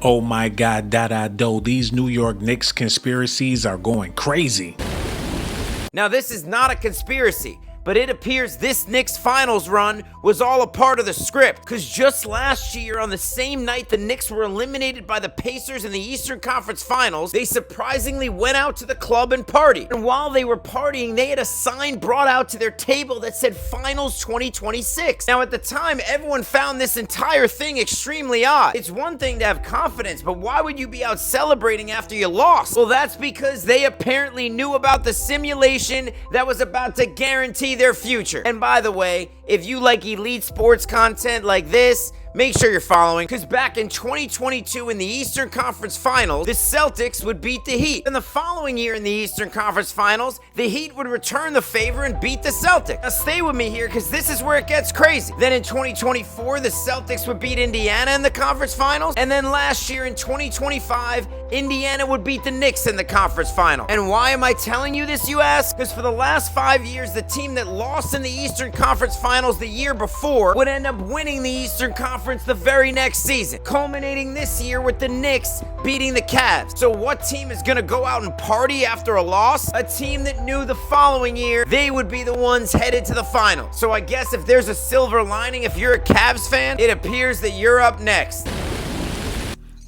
Oh my God, do. These New York Knicks conspiracies are going crazy. Now, this is not a conspiracy, but it appears this Knicks finals run was all a part of the script, because just last year, on the same night the Knicks were eliminated by the Pacers in the Eastern Conference Finals, they surprisingly went out to the club and partied. And while they were partying, they had a sign brought out to their table that said Finals 2026. Now, at the time, everyone found this entire thing extremely odd. It's one thing to have confidence, but why would you be out celebrating after you lost? Well, that's because they apparently knew about the simulation that was about to guarantee their future. And by the way, if you like elite sports content like this, make sure you're following, because back in 2022 in the Eastern Conference Finals, the Celtics would beat the Heat. And the following year in the Eastern Conference Finals, the Heat would return the favor and beat the Celtics. Now stay with me here, because this is where it gets crazy. Then in 2024, the Celtics would beat Indiana in the Conference Finals. And then last year in 2025, Indiana would beat the Knicks in the Conference Final. And why am I telling you this, you ask? Because for the last 5 years, the team that lost in the Eastern Conference Finals the year before would end up winning the Eastern Conference the very next season, culminating this year with the Knicks beating the Cavs. So what team is going to go out and party after a loss? A team that knew the following year they would be the ones headed to the final. So I guess if there's a silver lining, if you're a Cavs fan, it appears that you're up next.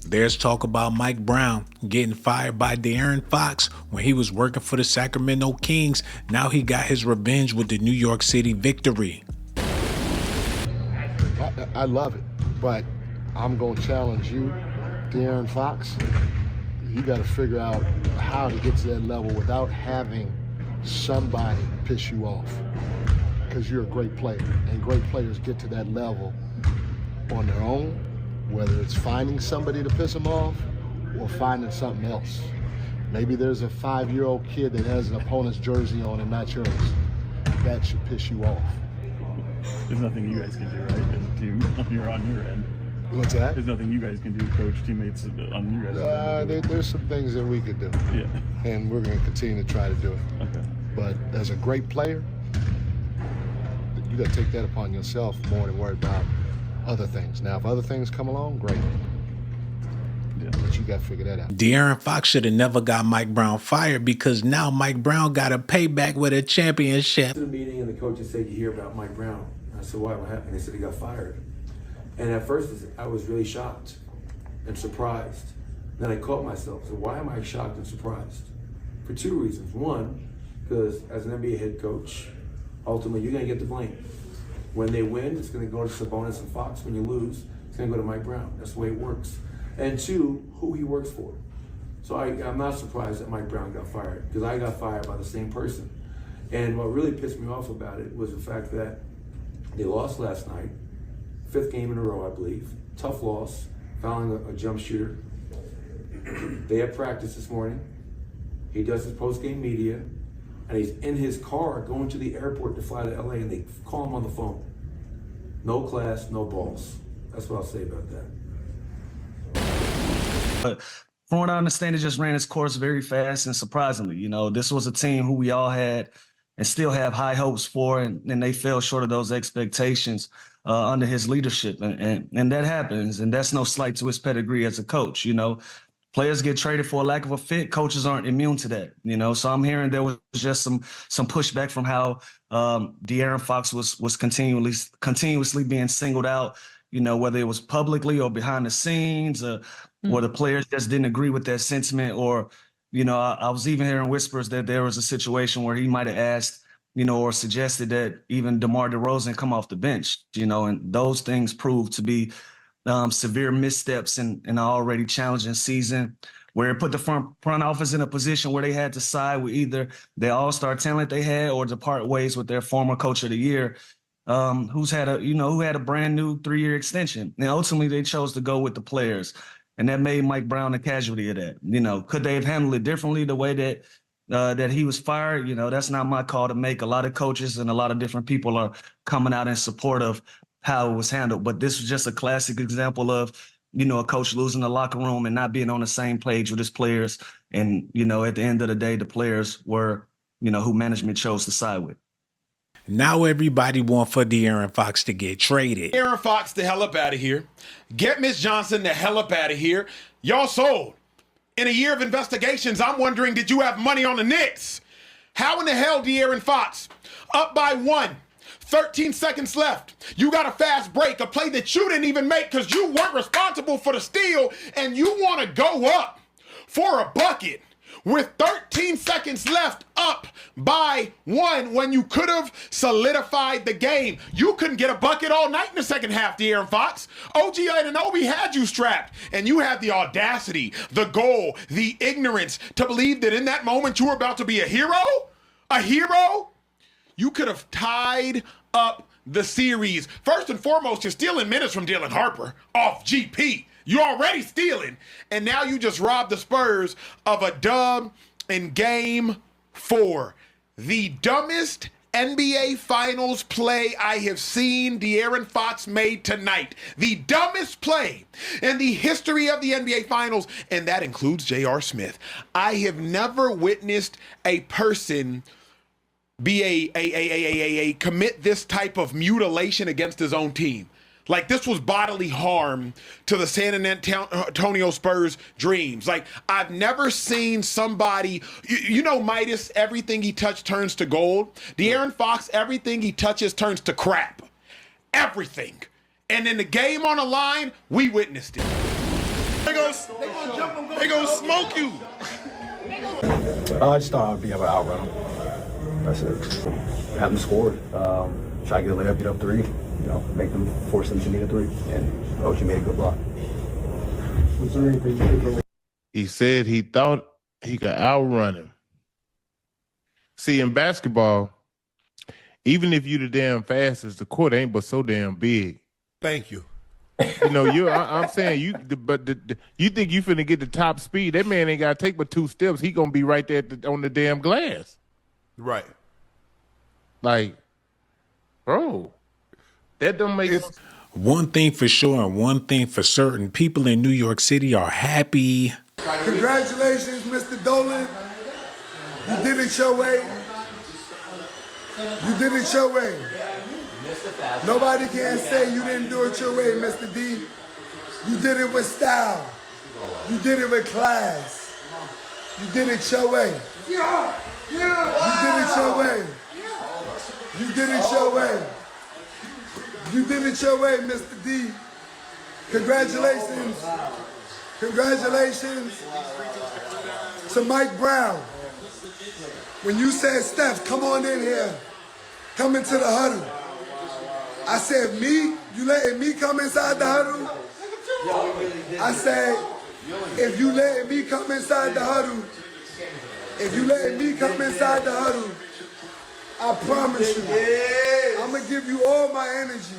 There's talk about Mike Brown getting fired by DeAaron Fox when he was working for the Sacramento Kings. Now he got his revenge with the New York City victory. I love it, but I'm going to challenge you, DeAaron Fox. You got to figure out how to get to that level without having somebody piss you off, because you're a great player, and great players get to that level on their own, whether it's finding somebody to piss them off or finding something else. Maybe there's a 5-year-old kid that has an opponent's jersey on and not yours. That should piss you off. There's nothing you guys can do, right, as a team you're on your end. What's that? There's nothing you guys can do, coach, teammates on you guys. There's some things that we could do. Yeah. And we're going to continue to try to do it. Okay. But as a great player, you got to take that upon yourself more than worry about other things. Now, if other things come along, great. Yeah. But you got to figure that out. DeAaron Fox should have never got Mike Brown fired, because now Mike Brown got a payback with a championship. To the meeting, and the coaches said, "You hear about Mike Brown?" I said, "Why? What happened?" They said he got fired. And at first, I was really shocked and surprised. Then I caught myself. So why am I shocked and surprised? For two reasons. One, because as an NBA head coach, ultimately you're going to get the blame. When they win, it's going to go to Sabonis and Fox. When you lose, it's going to go to Mike Brown. That's the way it works. And two, who he works for. So I'm not surprised that Mike Brown got fired, because I got fired by the same person. And what really pissed me off about it was the fact that they lost last night, 5th game in a row, I believe. Tough loss, fouling a jump shooter. They had practice this morning. He does his post-game media, and he's in his car going to the airport to fly to LA, and they call him on the phone. No class, no balls. That's what I'll say about that. But from what I understand, it just ran its course very fast and surprisingly. You know, this was a team who we all had and still have high hopes for, and they fell short of those expectations under his leadership. And that happens, and that's no slight to his pedigree as a coach. You know, players get traded for a lack of a fit. Coaches aren't immune to that, you know. So I'm hearing there was just some pushback from how DeAaron Fox was continuously being singled out, you know, whether it was publicly or behind the scenes, or the players just didn't agree with that sentiment. Or, you know, I was even hearing whispers that there was a situation where he might have asked, you know, or suggested that even DeMar DeRozan come off the bench, you know, and those things proved to be severe missteps in an already challenging season, where it put the front office in a position where they had to side with either the all-star talent they had or to part ways with their former coach of the year, who had a brand new 3-year extension. And ultimately they chose to go with the players. And that made Mike Brown a casualty of that. You know, could they have handled it differently the way that he was fired? You know, that's not my call to make. A lot of coaches and a lot of different people are coming out in support of how it was handled. But this was just a classic example of, you know, a coach losing the locker room and not being on the same page with his players. And, you know, at the end of the day, the players were, you know, who management chose to side with. Now everybody want for DeAaron Fox to get traded. DeAaron Fox the hell up out of here. Get Miss Johnson the hell up out of here. Y'all sold. In a year of investigations, I'm wondering, did you have money on the Knicks? How in the hell, DeAaron Fox? Up by 1. 13 seconds left. You got a fast break, a play that you didn't even make because you weren't responsible for the steal, and you want to go up for a bucket with 13 seconds left, up by 1 when you could have solidified the game. You couldn't get a bucket all night in the second half, DeAaron Fox. OG Anunoby had you strapped, and you had the audacity, the goal, the ignorance to believe that in that moment you were about to be a hero? A hero? You could have tied up the series. First and foremost, you're stealing minutes from Dylan Harper off GP. You're already stealing. And now you just robbed the Spurs of a dub in Game 4. The dumbest NBA Finals play I have seen DeAaron Fox made tonight. The dumbest play in the history of the NBA Finals, and that includes J.R. Smith. I have never witnessed a person be a commit this type of mutilation against his own team. Like, this was bodily harm to the San Antonio Spurs dreams. Like, I've never seen somebody, you know, Midas, everything he touched turns to gold. DeAaron Fox, everything he touches turns to crap. Everything. And in the game on the line, we witnessed it. They gonna smoke you. I just thought I'd be able to outrun them. That's it. Have them score. Try to get a layup, get up 3. You know, make them force them to need a 3. And OG made a good block. Was there anything different? He said he thought he could outrun him. See, in basketball, even if you the damn fastest, the court ain't but so damn big. Thank you. You know, I'm saying you think you finna get the top speed. That man ain't gotta take but 2 steps. He gonna be right there on the damn glass. Right. Like, bro, that don't make sense. One thing for sure and one thing for certain, people in New York City are happy. Congratulations, Mr. Dolan. You did it your way. You did it your way. Nobody can say you didn't do it your way, Mr. D. You did it with style. You did it with class. You did it your way. You did it your way. You did it your way. You did it your way, Mr. D. Congratulations. Congratulations to Mike Brown. When you said, Steph, come on in here. Come into the huddle. I said, me? You letting me come inside the huddle? I said, if you letting me come inside the huddle, I promise you, I'm going to give you all my energy.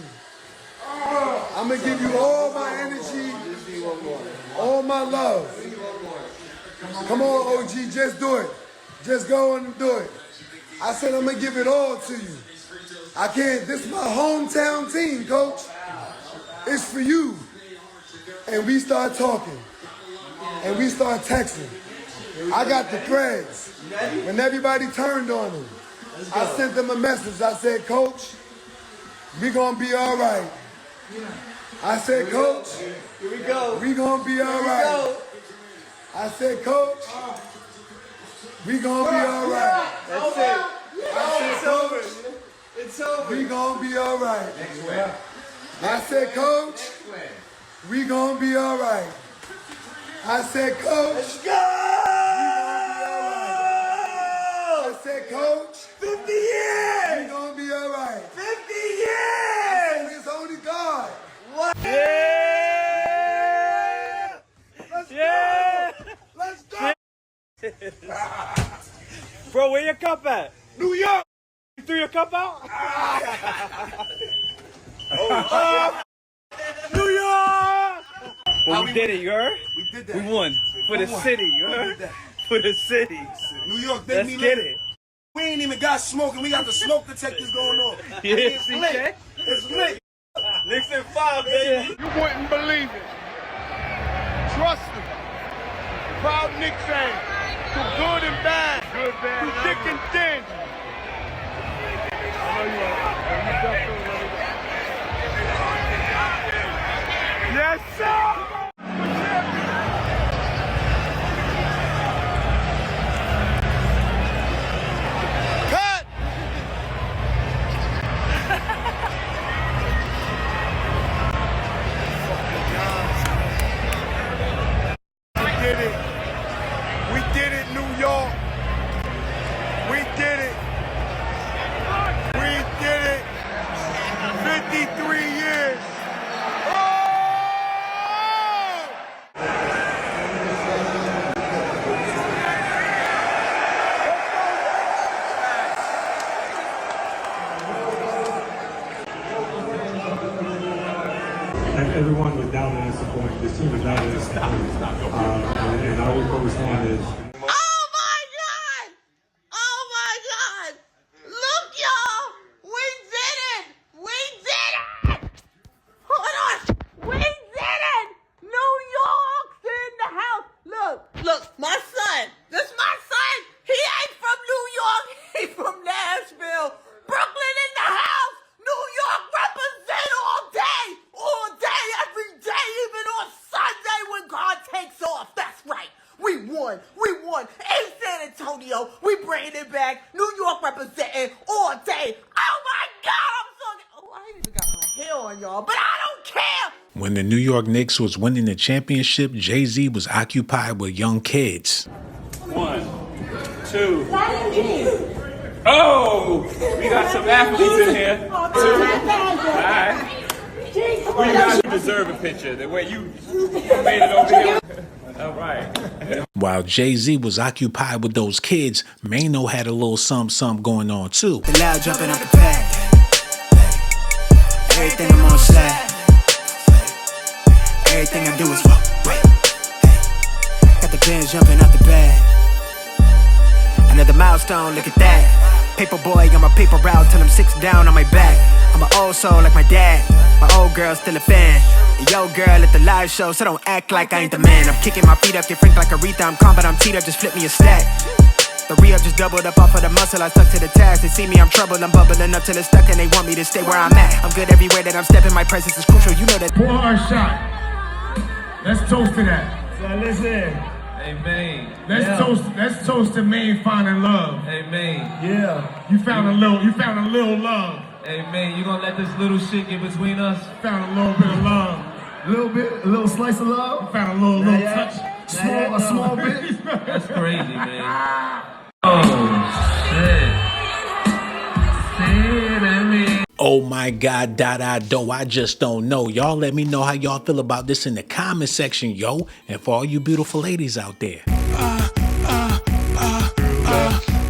I'm going to give you all my energy, all my love. Come on, OG, just do it. Just go on and do it. I said I'm going to give it all to you. I can't, this is my hometown team, coach. It's for you. And we start talking. And we start texting. I got the threads. When everybody turned on him, I sent them a message. I said, Coach, we gonna be all right. I said, Coach, here we go. We gonna be all right. I said, Coach, we gonna be all right. That's it. I said, Coach, it's over. We gonna be all right. I said, Coach, we gonna be all right. I said, Coach, let's go. I said, Coach, 50 years. We gonna be all right. 50 years. It's only God. What? Yeah. Let's go. Let's go. Bro, where your cup at? New York. You threw your cup out? New York. Well, we did it, you heard? We did that. We won. For the city, you heard? For the city. New York, let's get it. We ain't even got smoke, and we got the smoke detectors going on. Yeah, it's lit. It's lit. Knicks in 5, baby. You wouldn't believe it. Trust me. Proud Knicks fan. Through good and bad. Good, bad. Through thick and thin. Yes, sir! Cut! We did it. We did it, New York. We did it. We did it. 53 years. Everyone was down and disappointed. This team was down and disappointed. And our focus on is. Oh my God! Oh my God! Look, y'all! We did it! We did it! Hold on! We did it! New York's in the house! Look, my son! This my son! He ain't from New York! He's from Nashville! Brooklyn in the house! New York represent all day! All day, every day, even on Sunday when God takes off. That's right. We won. In San Antonio, we bringing it back. New York representing all day. Oh my God, I'm so... Oh, I ain't even got my hair on, y'all, but I don't care. When the New York Knicks was winning the championship, Jay-Z was occupied with young kids. 1, 2. Oh, we got some athletes in here. 2. All right. Well, you guys deserve a picture. The way you made it over here. All right. While Jay-Z was occupied with those kids, Mano had a little something going on too. The loud jumping up the pad. Everything I'm on slide. Everything I do is fuck. Got the pins jumping out the bag. Another milestone, look at that. Paper boy, I'm a paper route till I'm 6 down on my back. I'm an old soul like my dad. My old girl still a fan. Yo girl at the live show, so don't act like I ain't the man. I'm kicking my feet up, get frank like Aretha. I'm calm, but I'm teed up, just flip me a stack. The re-up just doubled up off of the muscle, I stuck to the task. They see me, I'm troubled, I'm bubbling up till it's stuck, and they want me to stay where I'm at. I'm good everywhere that I'm stepping, my presence is crucial, you know that. Pour our shot. Let's toast to that. So listen. Amen. Let's toast to Maine finding love. Amen. Yeah. You found a little love. Amen. You gonna let this little shit get between us? Found a little bit of love. A little slice of love. Found a little touch. A small bit. That's crazy, man. Oh shit. Oh my God, do I just don't know. Y'all let me know how y'all feel about this in the comment section, yo. And for all you beautiful ladies out there.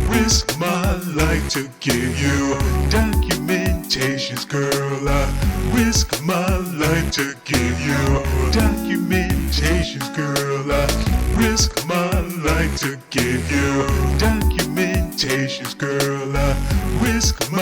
Risk my life to give you documentations, girl. I risk my life to give you documentations, girl. I risk my life to give you documentations, girl. I risk my